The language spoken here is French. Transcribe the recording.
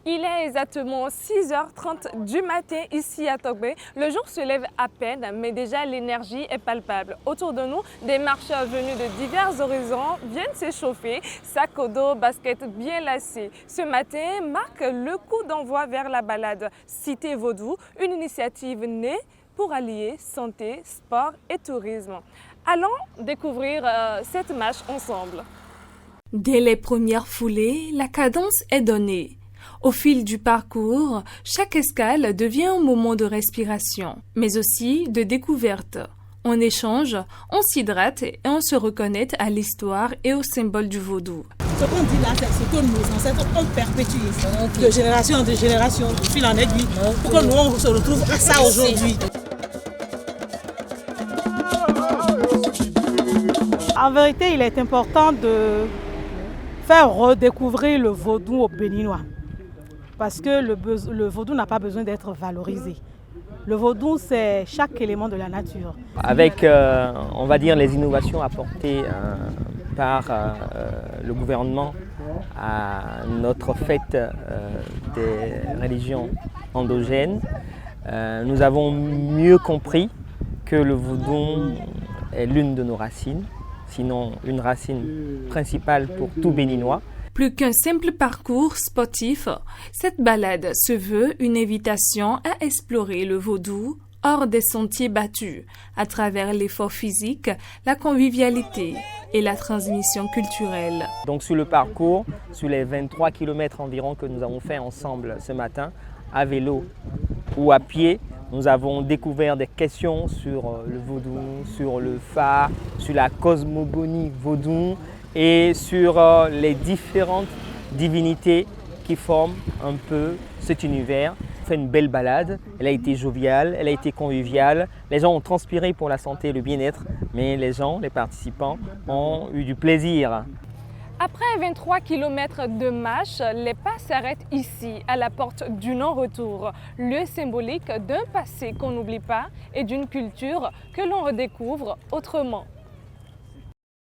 Il est exactement 6h30 du matin ici à Tokbe. Le jour se lève à peine, mais déjà l'énergie est palpable. Autour de nous, des marcheurs venus de divers horizons viennent s'échauffer, sac au dos, basket bien lacés. Ce matin marque le coup d'envoi vers la balade Cité Vaudou, une initiative née pour allier santé, sport et tourisme. Allons découvrir cette marche ensemble. Dès les premières foulées, la cadence est donnée. Au fil du parcours, chaque escale devient un moment de respiration, mais aussi de découverte. On échange, on s'hydrate et on se reconnaît à l'histoire et aux symboles du vaudou. Ce qu'on dit là, c'est ce que nos ancêtres ont perpétué de génération en génération, de fil en aiguille, pour que nous on se retrouve à ça aujourd'hui. En vérité, il est important de faire redécouvrir le vaudou aux Béninois. Parce que le vaudou n'a pas besoin d'être valorisé. Le vaudou, c'est chaque élément de la nature. Avec, on va dire, les innovations apportées par le gouvernement à notre fête des religions endogènes, nous avons mieux compris que le vaudou est l'une de nos racines, sinon une racine principale pour tout Béninois. Plus qu'un simple parcours sportif, cette balade se veut une invitation à explorer le vaudou hors des sentiers battus, à travers l'effort physique, la convivialité et la transmission culturelle. Donc sur le parcours, sur les 23 km environ que nous avons fait ensemble ce matin, à vélo ou à pied, nous avons découvert des questions sur le vaudou, sur le phare, sur la cosmogonie vaudou, et sur les différentes divinités qui forment un peu cet univers. On fait une belle balade, elle a été joviale, elle a été conviviale, les gens ont transpiré pour la santé et le bien-être, mais les participants ont eu du plaisir. Après 23 km de marche, les pas s'arrêtent ici, à la porte du non-retour, lieu symbolique d'un passé qu'on n'oublie pas et d'une culture que l'on redécouvre autrement.